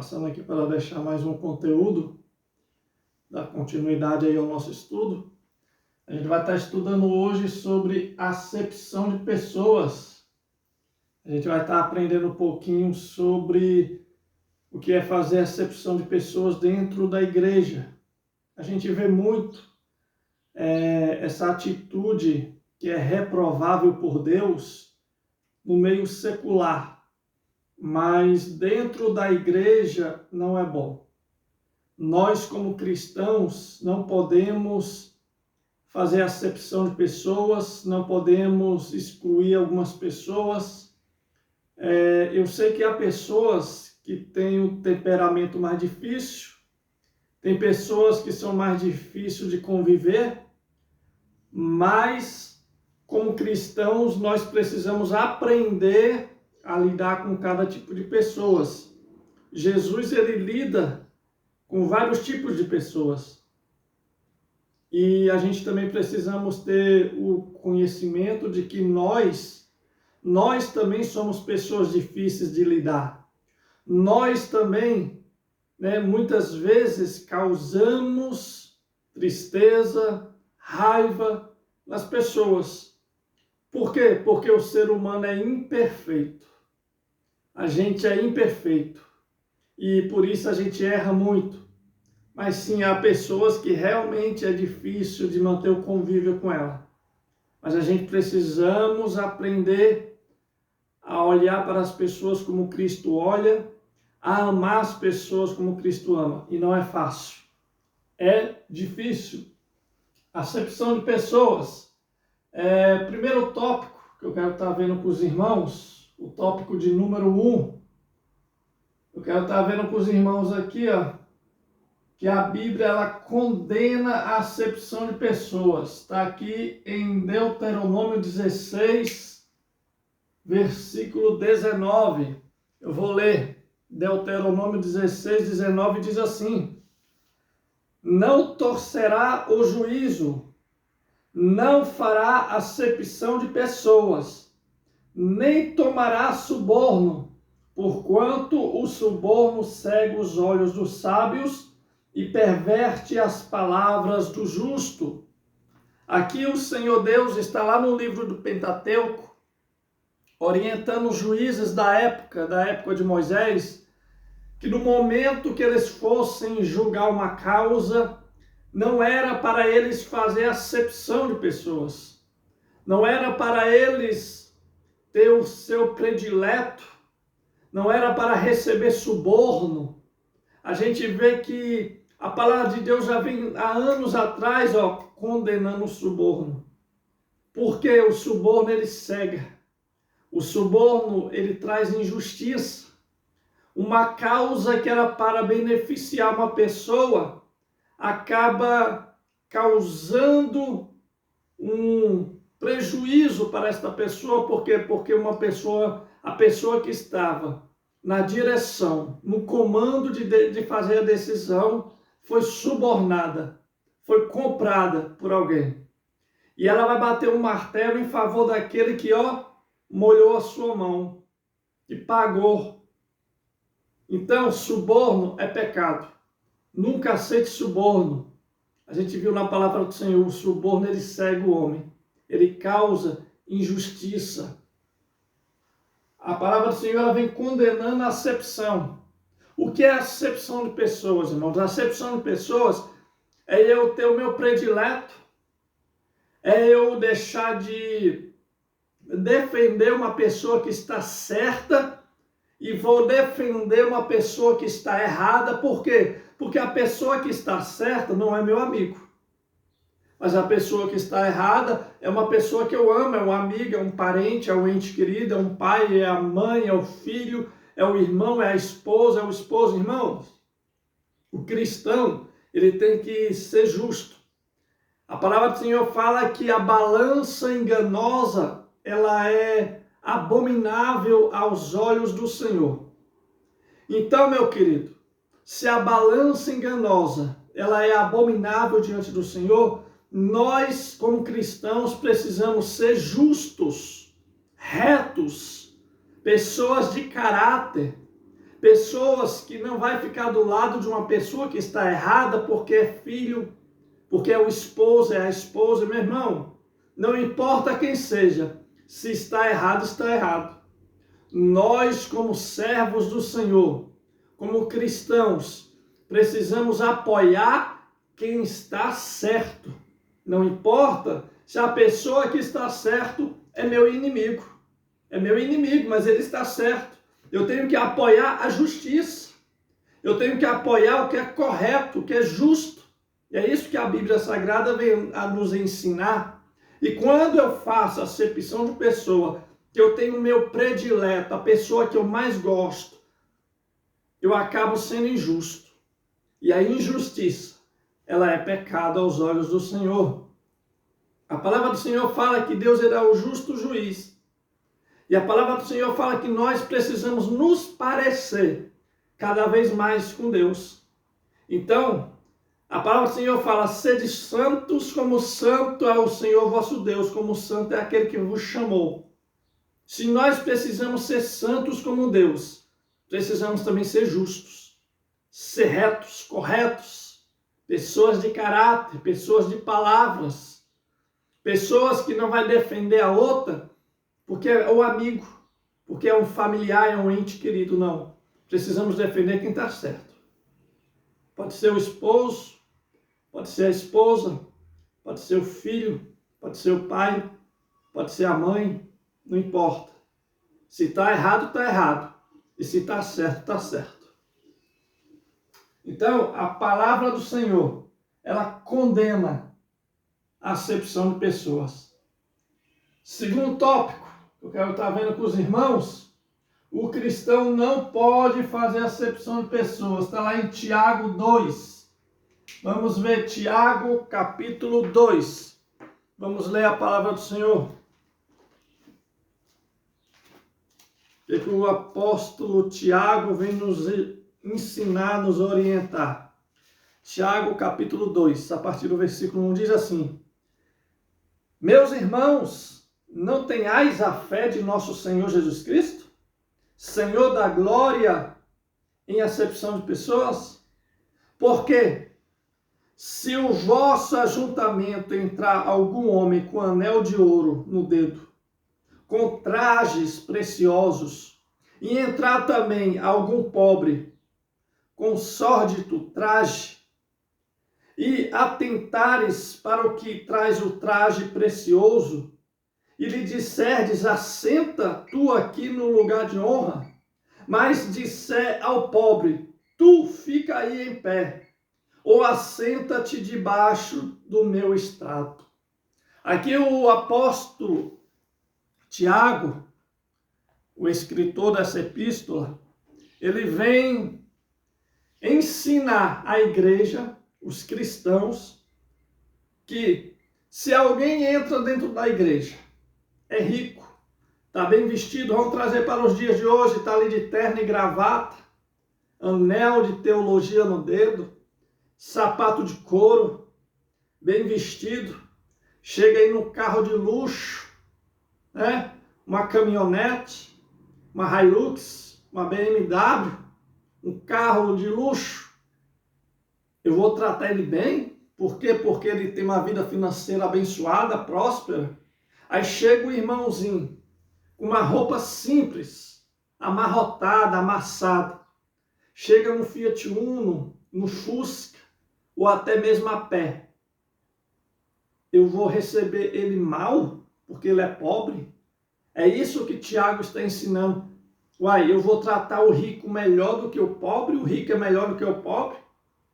passando aqui para deixar mais um conteúdo, dar continuidade aí ao nosso estudo. A gente vai estar estudando hoje sobre acepção de pessoas. A gente vai estar aprendendo um pouquinho sobre o que é fazer acepção de pessoas dentro da igreja. A gente vê muito essa atitude que é reprovável por Deus no meio secular, mas dentro da igreja não é bom. Nós, como cristãos, não podemos fazer acepção de pessoas, não podemos excluir algumas pessoas. Eu sei que há pessoas que têm um temperamento mais difícil, tem pessoas que são mais difíceis de conviver, mas como cristãos nós precisamos aprender a lidar com cada tipo de pessoas. Jesus, ele lida com vários tipos de pessoas. E a gente também precisamos ter o conhecimento de que nós também somos pessoas difíceis de lidar. Nós também, muitas vezes causamos tristeza, raiva nas pessoas. Por quê? Porque o ser humano é imperfeito. A gente é imperfeito e por isso a gente erra muito. Mas sim, há pessoas que realmente é difícil de manter o convívio com ela. Mas a gente precisamos aprender a olhar para as pessoas como Cristo olha, a amar as pessoas como Cristo ama. E não é fácil. É difícil. Acepção de pessoas. Primeiro tópico que eu quero estar vendo com os irmãos, o tópico de número 1. Eu quero estar vendo com os irmãos aqui, que a Bíblia ela condena a acepção de pessoas. Está aqui em Deuteronômio 16, versículo 19. Eu vou ler. Deuteronômio 16, 19 diz assim: não torcerá o juízo, não fará acepção de pessoas, nem tomará suborno, porquanto o suborno cega os olhos dos sábios e perverte as palavras do justo. Aqui o Senhor Deus está lá no livro do Pentateuco, orientando os juízes da época de Moisés, que no momento que eles fossem julgar uma causa, não era para eles fazer acepção de pessoas, não era para eles ter o seu predileto, não era para receber suborno. A gente vê que a palavra de Deus já vem há anos atrás, condenando o suborno. Porque o suborno ele cega. O suborno ele traz injustiça. Uma causa que era para beneficiar uma pessoa acaba causando um prejuízo para esta pessoa. Por quê? Porque a pessoa que estava na direção, no comando de fazer a decisão, foi subornada, foi comprada por alguém. E ela vai bater um martelo em favor daquele que, molhou a sua mão, que pagou. Então, suborno é pecado. Nunca aceite suborno. A gente viu na palavra do Senhor, o suborno ele cega o homem. Ele causa injustiça. A palavra do Senhor ela vem condenando a acepção. O que é a acepção de pessoas, irmãos? A acepção de pessoas é eu ter o meu predileto, é eu deixar de defender uma pessoa que está certa e vou defender uma pessoa que está errada. Por quê? Porque a pessoa que está certa não é meu amigo. Mas a pessoa que está errada é uma pessoa que eu amo, é um amigo, é um parente, é um ente querido, é um pai, é a mãe, é o filho, é o irmão, é a esposa, é o esposo. Irmãos, o cristão, ele tem que ser justo. A palavra do Senhor fala que a balança enganosa, ela é abominável aos olhos do Senhor. Então, meu querido, se a balança enganosa, ela é abominável diante do Senhor, nós, como cristãos, precisamos ser justos, retos, pessoas de caráter, Pessoas que não vai ficar do lado de uma pessoa que está errada porque é filho, porque é o esposo, é a esposa. Meu irmão, não importa quem seja, se está errado, está errado. Nós, como servos do Senhor, como cristãos, precisamos apoiar quem está certo. Não importa se a pessoa que está certo é meu inimigo. É meu inimigo, mas ele está certo. Eu tenho que apoiar a justiça. Eu tenho que apoiar o que é correto, o que é justo. E é isso que a Bíblia Sagrada vem a nos ensinar. E quando eu faço a acepção de pessoa, que eu tenho o meu predileto, a pessoa que eu mais gosto, eu acabo sendo injusto. E a injustiça, ela é pecado aos olhos do Senhor. A palavra do Senhor fala que Deus é o justo juiz. E a palavra do Senhor fala que nós precisamos nos parecer cada vez mais com Deus. Então, a palavra do Senhor fala: sede santos como santo é o Senhor vosso Deus, como santo é aquele que vos chamou. Se nós precisamos ser santos como Deus, precisamos também ser justos, ser retos, corretos, pessoas de caráter, pessoas de palavras, pessoas que não vai defender a outra porque é o amigo, porque é um familiar, é um ente querido, não. Precisamos defender quem está certo. Pode ser o esposo, pode ser a esposa, pode ser o filho, pode ser o pai, pode ser a mãe, não importa. Se está errado, está errado. E se está certo, está certo. Então, a palavra do Senhor, ela condena a acepção de pessoas. Segundo tópico, eu quero estar vendo com os irmãos, o cristão não pode fazer acepção de pessoas. Está lá em Tiago 2. Vamos ver Tiago capítulo 2. Vamos ler a palavra do Senhor. O que o apóstolo Tiago vem nos ensinar, nos orientar. Tiago capítulo 2, a partir do versículo 1, diz assim: meus irmãos, não tenhais a fé de nosso Senhor Jesus Cristo, Senhor da glória, em acepção de pessoas? Porque se o vosso ajuntamento entrar algum homem com anel de ouro no dedo, com trajes preciosos, e entrar também algum pobre com sórdido traje, e atentares para o que traz o traje precioso, e lhe disserdes: assenta tu aqui no lugar de honra, mas disser ao pobre: tu fica aí em pé, ou assenta-te debaixo do meu estrado. Aqui o apóstolo Tiago, o escritor dessa epístola, ele vem ensinar a igreja, os cristãos, que se alguém entra dentro da igreja, é rico, está bem vestido, vamos trazer para os dias de hoje, está ali de terno e gravata, anel de teologia no dedo, sapato de couro, bem vestido, chega aí no carro de luxo, né? Uma caminhonete, uma Hilux, uma BMW, um carro de luxo. Eu vou tratar ele bem? Por quê? Porque ele tem uma vida financeira abençoada, próspera. Aí chega o irmãozinho com uma roupa simples, amarrotada, amassada. Chega no Fiat Uno, no Fusca, ou até mesmo a pé. Eu vou receber ele mal, porque ele é pobre? É isso que Tiago está ensinando. Uai, eu vou tratar o rico melhor do que o pobre? O rico é melhor do que o pobre?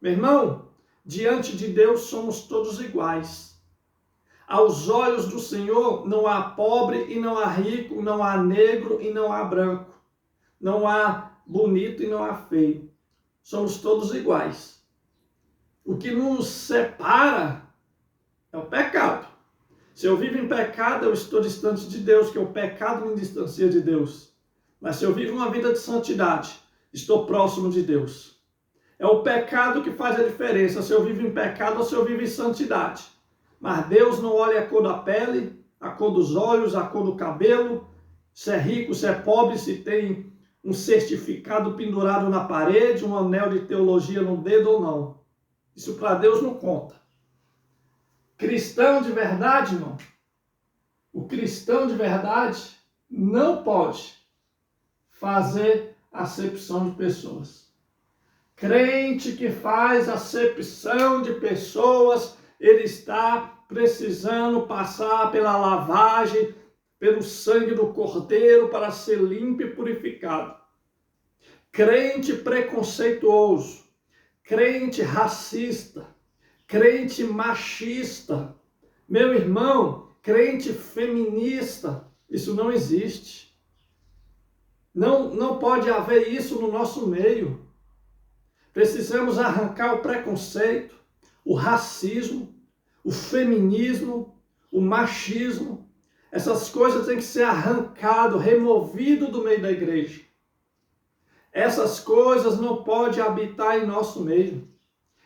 Meu irmão, diante de Deus somos todos iguais. Aos olhos do Senhor não há pobre e não há rico, não há negro e não há branco. Não há bonito e não há feio. Somos todos iguais. O que nos separa é o pecado. Se eu vivo em pecado, eu estou distante de Deus, que o pecado me distancia de Deus. Mas se eu vivo uma vida de santidade, estou próximo de Deus. É o pecado que faz a diferença, se eu vivo em pecado ou se eu vivo em santidade. Mas Deus não olha a cor da pele, a cor dos olhos, a cor do cabelo, se é rico, se é pobre, se tem um certificado pendurado na parede, um anel de teologia no dedo ou não. Isso para Deus não conta. Cristão de verdade, irmão, o cristão de verdade não pode fazer acepção de pessoas. Crente que faz acepção de pessoas, ele está precisando passar pela lavagem, pelo sangue do Cordeiro para ser limpo e purificado. Crente preconceituoso, crente racista, crente machista, meu irmão, crente feminista, isso não existe. Não pode haver isso no nosso meio. Precisamos arrancar o preconceito, o racismo, o feminismo, o machismo. Essas coisas têm que ser arrancado, removido do meio da igreja. Essas coisas não podem habitar em nosso meio.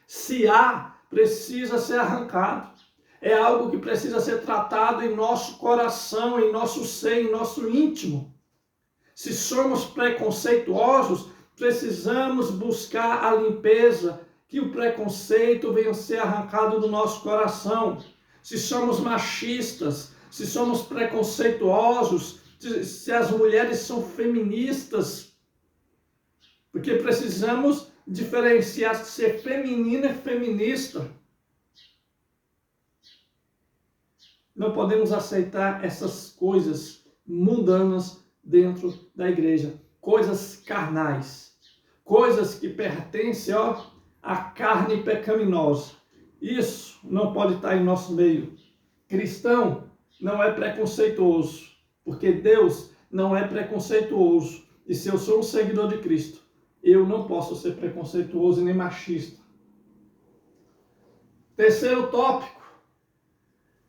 Se há, precisa ser arrancado. É algo que precisa ser tratado em nosso coração, em nosso ser, em nosso íntimo. Se somos preconceituosos, precisamos buscar a limpeza, que o preconceito venha a ser arrancado do nosso coração. Se somos machistas, se somos preconceituosos, se as mulheres são feministas, porque precisamos diferenciar ser feminina e feminista. Não podemos aceitar essas coisas mundanas dentro da igreja. Coisas carnais. Coisas que pertencem à carne pecaminosa. Isso não pode estar em nosso meio. Cristão não é preconceituoso, porque Deus não é preconceituoso. E se eu sou um seguidor de Cristo, eu não posso ser preconceituoso e nem machista. Terceiro tópico.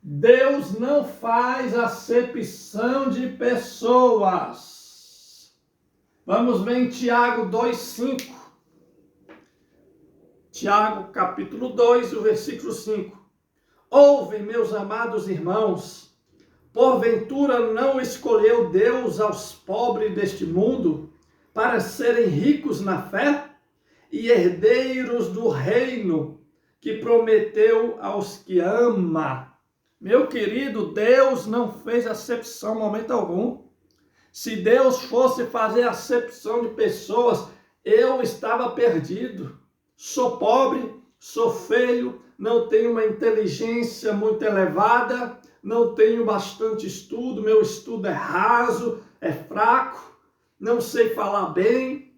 Deus não faz acepção de pessoas. Vamos ver em Tiago 2,5. Tiago, capítulo 2, o versículo 5. Ouve, meus amados irmãos, porventura não escolheu Deus aos pobres deste mundo para serem ricos na fé e herdeiros do reino que prometeu aos que ama. Meu querido, Deus não fez acepção em momento algum. Se Deus fosse fazer acepção de pessoas, eu estava perdido. Sou pobre, sou feio, não tenho uma inteligência muito elevada, não tenho bastante estudo, meu estudo é raso, é fraco, não sei falar bem.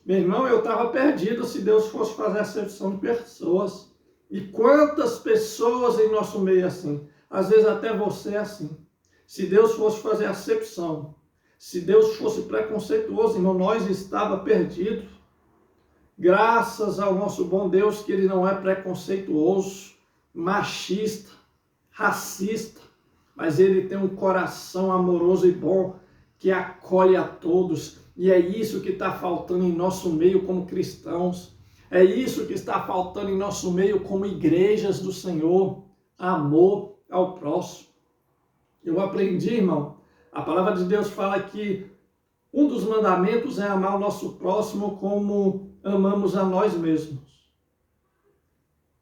Meu irmão, eu estava perdido se Deus fosse fazer acepção de pessoas. E quantas pessoas em nosso meio assim? Às vezes até você é assim. Se Deus fosse fazer acepção, se Deus fosse preconceituoso, irmão, nós estava perdido. Graças ao nosso bom Deus que ele não é preconceituoso, machista, racista, mas ele tem um coração amoroso e bom que acolhe a todos. E é isso que está faltando em nosso meio como cristãos. É isso que está faltando em nosso meio como igrejas do Senhor. Amor ao próximo. Eu aprendi, irmão, a palavra de Deus fala que um dos mandamentos é amar o nosso próximo como amamos a nós mesmos.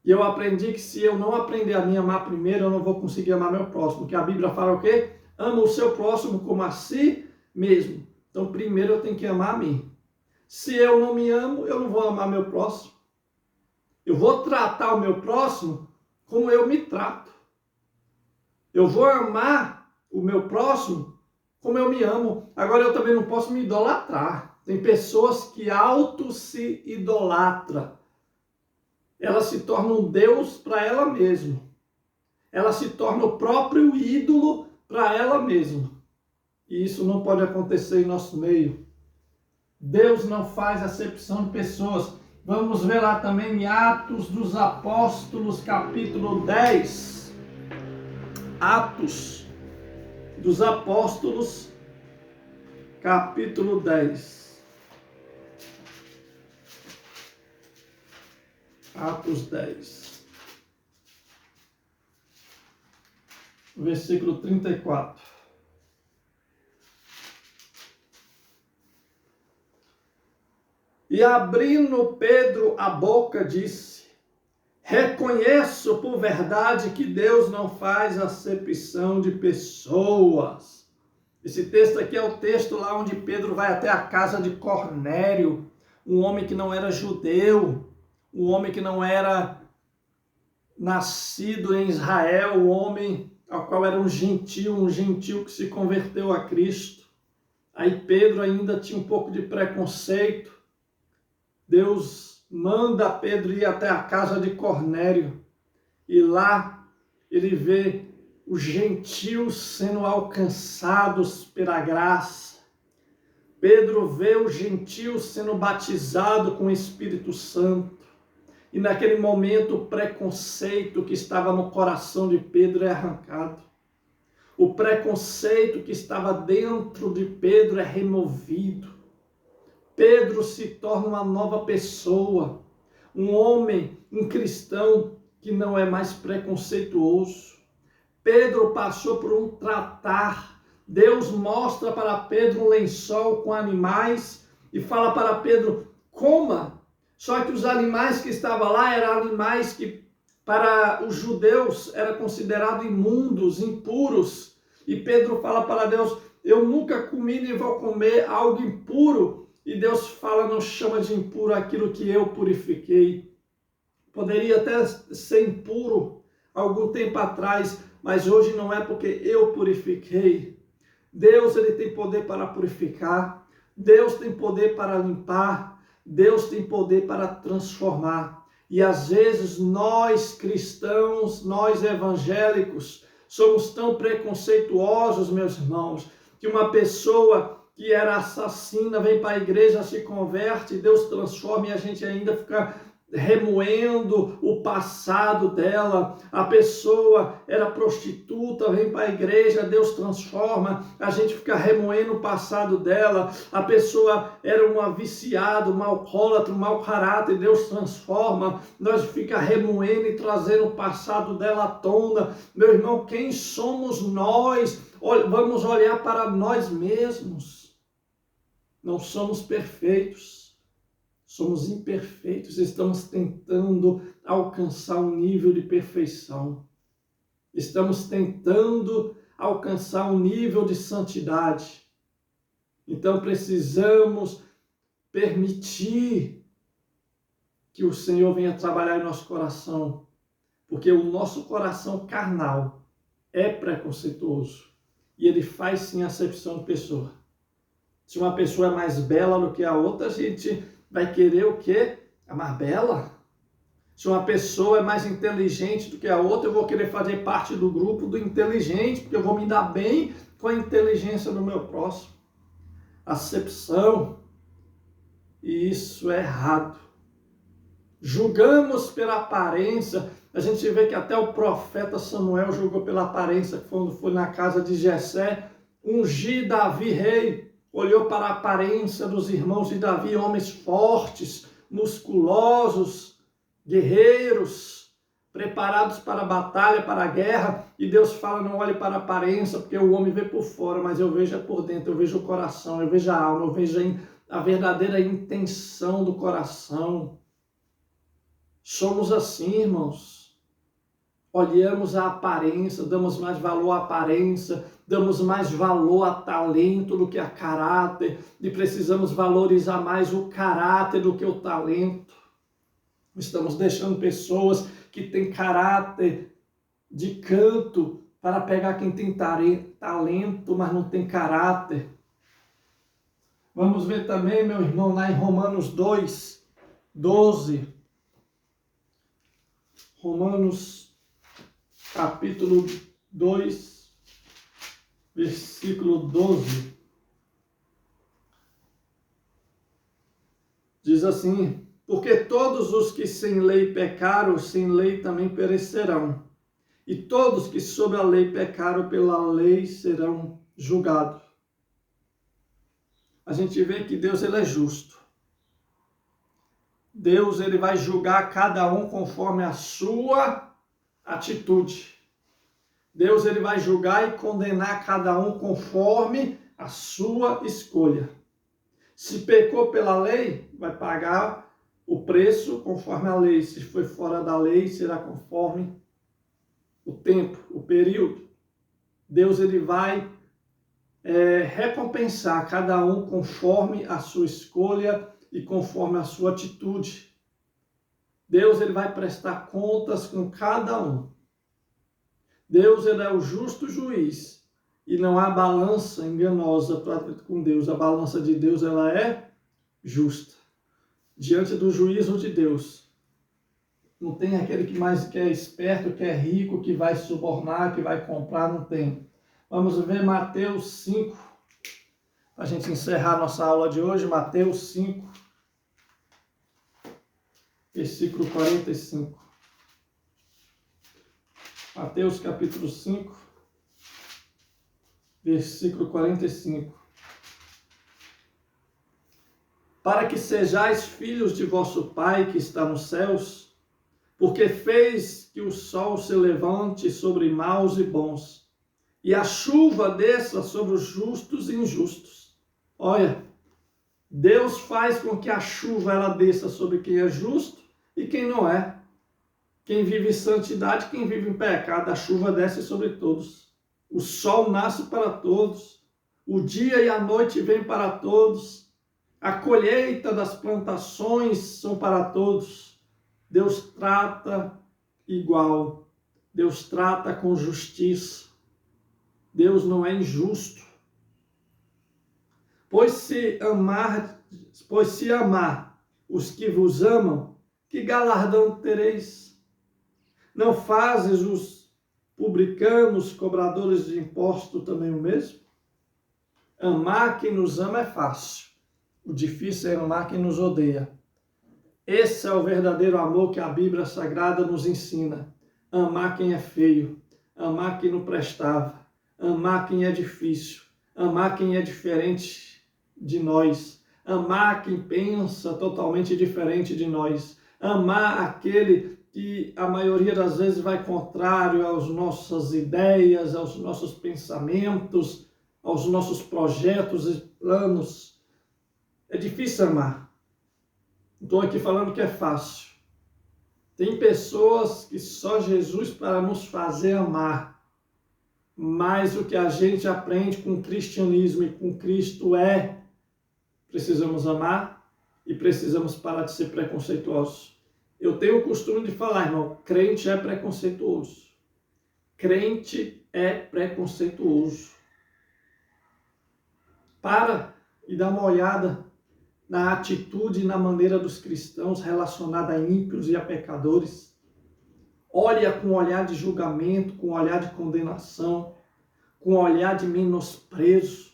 E eu aprendi que se eu não aprender a me amar primeiro, eu não vou conseguir amar meu próximo. Porque a Bíblia fala o quê? Ama o seu próximo como a si mesmo. Então, primeiro eu tenho que amar a mim. Se eu não me amo, eu não vou amar meu próximo. Eu vou tratar o meu próximo como eu me trato. Eu vou amar o meu próximo como eu me amo. Agora, eu também não posso me idolatrar. Tem pessoas que se idolatram. Ela se torna um Deus para ela mesma. Ela se torna o próprio ídolo para ela mesma. E isso não pode acontecer em nosso meio. Deus não faz acepção de pessoas. Vamos ver lá também em Atos dos Apóstolos, capítulo 10. Atos dos Apóstolos, capítulo 10. Atos 10. Versículo 34. E abrindo Pedro a boca, disse: reconheço por verdade que Deus não faz acepção de pessoas. Esse texto aqui é o texto lá onde Pedro vai até a casa de Cornélio, um homem que não era judeu, um homem que não era nascido em Israel, um homem ao qual era um gentil que se converteu a Cristo. Aí Pedro ainda tinha um pouco de preconceito. Deus manda Pedro ir até a casa de Cornélio e lá ele vê os gentios sendo alcançados pela graça. Pedro vê os gentios sendo batizados com o Espírito Santo. E naquele momento o preconceito que estava no coração de Pedro é arrancado. O preconceito que estava dentro de Pedro é removido. Pedro se torna uma nova pessoa, um homem, um cristão que não é mais preconceituoso. Pedro passou por um tratar. Deus mostra para Pedro um lençol com animais e fala para Pedro: coma. Só que os animais que estavam lá eram animais que para os judeus eram considerados imundos, impuros. E Pedro fala para Deus: eu nunca comi nem vou comer algo impuro. E Deus fala: não chama de impuro aquilo que eu purifiquei. Poderia até ser impuro algum tempo atrás, mas hoje não é, porque eu purifiquei. Deus, ele tem poder para purificar. Deus tem poder para limpar. Deus tem poder para transformar. E às vezes nós cristãos, nós evangélicos, somos tão preconceituosos, meus irmãos, que uma pessoa que era assassina vem para a igreja, se converte, Deus transforma, e a gente ainda fica remoendo o passado dela. A pessoa era prostituta, vem para a igreja, Deus transforma, a gente fica remoendo o passado dela. A pessoa era uma viciada, uma alcoólatra, um mau caráter, Deus transforma, nós fica remoendo e trazendo o passado dela à tona. Meu irmão, quem somos nós? Vamos olhar para nós mesmos. Não somos perfeitos. Somos imperfeitos, estamos tentando alcançar um nível de perfeição. Estamos tentando alcançar um nível de santidade. Então precisamos permitir que o Senhor venha trabalhar em nosso coração, porque o nosso coração carnal é preconceituoso e ele faz sim acepção de pessoa. Se uma pessoa é mais bela do que a outra, a gente vai querer o quê? A mais bela. Se uma pessoa é mais inteligente do que a outra, eu vou querer fazer parte do grupo do inteligente, porque eu vou me dar bem com a inteligência do meu próximo. Acepção. E isso é errado. Julgamos pela aparência. A gente vê que até o profeta Samuel julgou pela aparência, quando foi na casa de Jessé, ungir Davi rei. Olhou para a aparência dos irmãos de Davi, homens fortes, musculosos, guerreiros, preparados para a batalha, para a guerra. E Deus fala: não olhe para a aparência, porque o homem vê por fora, mas eu vejo por dentro, eu vejo o coração, eu vejo a alma, eu vejo a verdadeira intenção do coração. Somos assim, irmãos. Olhamos a aparência, damos mais valor à aparência, damos mais valor a talento do que a caráter, e precisamos valorizar mais o caráter do que o talento. Estamos deixando pessoas que têm caráter de canto para pegar quem tem talento, mas não tem caráter. Vamos ver também, meu irmão, lá em Romanos 2, 12. Romanos capítulo 2, versículo 12. Diz assim: porque todos os que sem lei pecaram, sem lei também perecerão. E todos que sob a lei pecaram, pela lei serão julgados. A gente vê que Deus, ele é justo. Deus, ele vai julgar cada um conforme a sua atitude. Deus, ele vai julgar e condenar cada um conforme a sua escolha. Se pecou pela lei, vai pagar o preço conforme a lei. Se foi fora da lei, será conforme o tempo, o período. Deus ele vai recompensar cada um conforme a sua escolha e conforme a sua atitude. Deus ele vai prestar contas com cada um. Deus ele é o justo juiz e não há balança enganosa com Deus. A balança de Deus ela é justa. Diante do juízo de Deus, não tem aquele que é esperto, que é rico, que vai subornar, que vai comprar, não tem. Vamos ver Mateus 5, para a gente encerrar nossa aula de hoje, Mateus 5, versículo 45. Mateus capítulo 5, versículo 45. Para que sejais filhos de vosso Pai que está nos céus, porque fez que o sol se levante sobre maus e bons, e a chuva desça sobre os justos e injustos. Olha, Deus faz com que a chuva ela desça sobre quem é justo e quem não é. Quem vive em santidade, quem vive em pecado, a chuva desce sobre todos. O sol nasce para todos. O dia e a noite vêm para todos. A colheita das plantações são para todos. Deus trata igual. Deus trata com justiça. Deus não é injusto. Pois se amar os que vos amam, que galardão tereis? Não fazes os publicanos, cobradores de imposto, também o mesmo? Amar quem nos ama é fácil. O difícil é amar quem nos odeia. Esse é o verdadeiro amor que a Bíblia Sagrada nos ensina. Amar quem é feio, amar quem não prestava, amar quem é difícil, amar quem é diferente de nós, amar quem pensa totalmente diferente de nós, amar aquele que a maioria das vezes vai contrário às nossas ideias, aos nossos pensamentos, aos nossos projetos e planos. É difícil amar. Não estou aqui falando que é fácil. Tem pessoas que só Jesus para nos fazer amar. Mas o que a gente aprende com o cristianismo e com Cristo é: precisamos amar e precisamos parar de ser preconceituosos. Eu tenho o costume de falar, irmão, crente é preconceituoso. Crente é preconceituoso. Para e dá uma olhada na atitude e na maneira dos cristãos relacionada a ímpios e a pecadores. Olha com olhar de julgamento, com olhar de condenação, com olhar de menosprezo.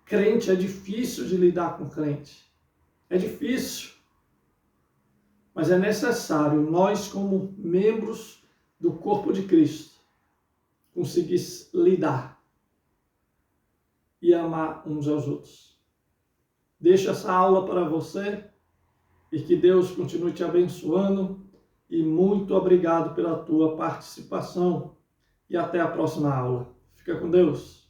Crente é difícil de lidar com crente. É difícil. Mas é necessário nós, como membros do corpo de Cristo, conseguir lidar e amar uns aos outros. Deixo essa aula para você e que Deus continue te abençoando. E muito obrigado pela tua participação. E até a próxima aula. Fica com Deus.